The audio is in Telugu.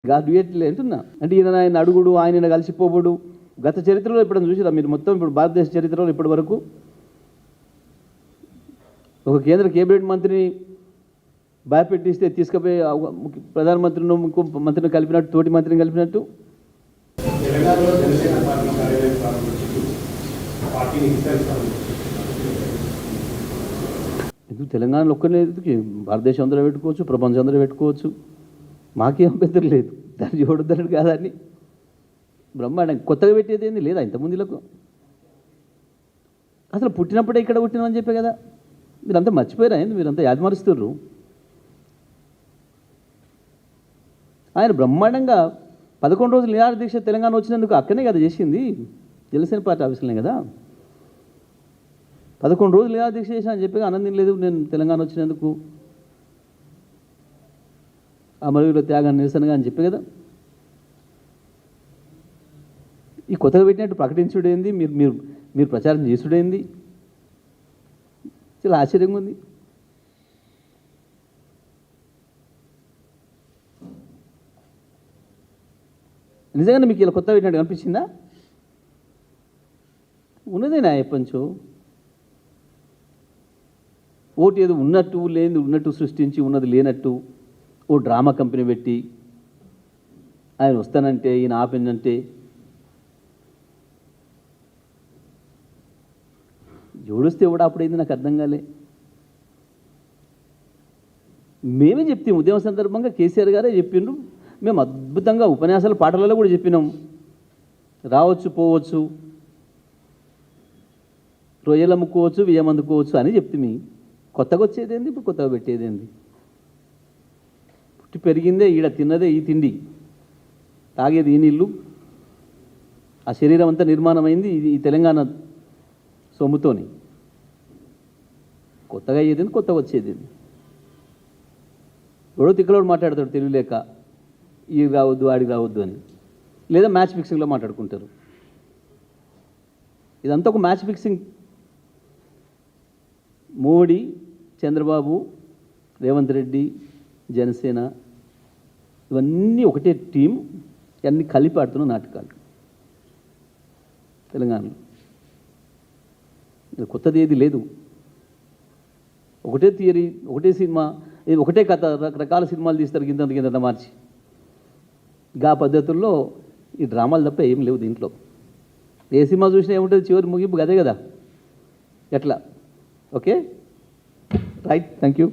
డ్యూయెట్లు అంటున్నా. అంటే ఆయన అడుగుడు, ఆయన కలిసిపోబడు గత చరిత్రలో ఎప్పుడైనా చూసిరా మీరు? మొత్తం ఇప్పుడు భారతదేశ చరిత్రలో ఇప్పటి వరకు ఒక కేంద్ర కేబినెట్ మంత్రిని భయపెట్టిస్తే తీసుకుపోయి ప్రధానమంత్రిని ఇంకో మంత్రిని కలిపినట్టు, తోటి మంత్రిని కలిపినట్టు. ఎందుకు తెలంగాణలో ఒక్కనే, భారతదేశం అందరూ పెట్టుకోవచ్చు, ప్రపంచం అందరూ పెట్టుకోవచ్చు, మాకేం పెద్దలు లేదు. దాన్ని చూడొద్దన్నాడు కాదాన్ని బ్రహ్మాండం కొత్తగా పెట్టేది ఏంది లేదా ఇంతమందిలకు? అసలు పుట్టినప్పుడే ఇక్కడ పుట్టినామని చెప్పే కదా. మీరంతా మర్చిపోయారా ఏంది? మీరంతా యాదమరుస్తుర్రు. ఆయన బ్రహ్మాండంగా 11 రోజులు నిరాహార దీక్ష తెలంగాణ వచ్చినందుకు అక్కడనే కదా చేసింది, జనసేన పార్టీ ఆఫీసులనే కదా. 11 రోజులు నిరాహార దీక్ష చేసిన అని చెప్పి ఆనందం లేదు నేను తెలంగాణ వచ్చినందుకు, అమరవీరుల త్యాగాన్ని నిరసనగా అని చెప్పి కదా. ఈ కొత్తగా పెట్టినట్టు ప్రకటించుడేంది, మీరు మీరు మీరు ప్రచారం చేసుడేంది? చాలా ఆశ్చర్యంగా ఉంది. నిజంగానే మీకు ఇలా కొత్తగా పెట్టినట్టు కనిపించిందా? ఉన్నదేనా ఎప్పంచో ఓటు ఏదో ఉన్నట్టు లేని ఉన్నట్టు సృష్టించి ఉన్నది లేనట్టు ఓ డ్రామా కంపెనీ పెట్టి ఆయన వస్తానంటే ఈయన ఆపిందంటే జోడిస్తే కూడా అప్పుడైంది నాకు అర్థం కాలే. మేమే చెప్తాం ఉద్యమ సందర్భంగా కేసీఆర్ గారే చెప్పిండ్రు, మేము అద్భుతంగా ఉపన్యాసాల పాటలలో కూడా చెప్పినాం, రావచ్చు పోవచ్చు, రొయ్యలు అమ్ముకోవచ్చు, బియ్యం అందుకోవచ్చు అని చెప్తే కొత్తగా వచ్చేదేంది, ఇప్పుడు కొత్తగా పెట్టేదేంది? పుట్టి పెరిగిందే ఈడ, తిన్నదే ఈ తిండి, తాగేది ఈ నీళ్ళు, ఆ శరీరం అంతా నిర్మాణమైంది ఈ తెలంగాణ సొమ్ముతోని. కొత్తగా అయ్యేది, కొత్తగా వచ్చేది. ఎవడో తిక్కలోడు మాట్లాడతాడు తెలియలేక, ఈ రావద్దు ఆడికి రావద్దు అని, లేదా మ్యాచ్ ఫిక్సింగ్లో మాట్లాడుకుంటారు. ఇదంతా ఒక మ్యాచ్ ఫిక్సింగ్. మోడీ, చంద్రబాబు, రేవంత్ రెడ్డి, జనసేన ఇవన్నీ ఒకటే టీం, ఇవన్నీ కలిపి ఆడుతున్న నాటకాలు తెలంగాణలో. కొత్తది ఏది లేదు. ఒకటే థియరీ, ఒకటే సినిమా, ఒకటే కథ, రకరకాల సినిమాలు తీస్తారు కింద మార్చి. గా పద్ధతుల్లో ఈ డ్రామాలు తప్ప ఏం లేవు దీంట్లో. ఏ సినిమా చూసినా ఏముంటుంది, చివరి ముగింపు అదే కదా. ఎట్లా? Okay right, thank you.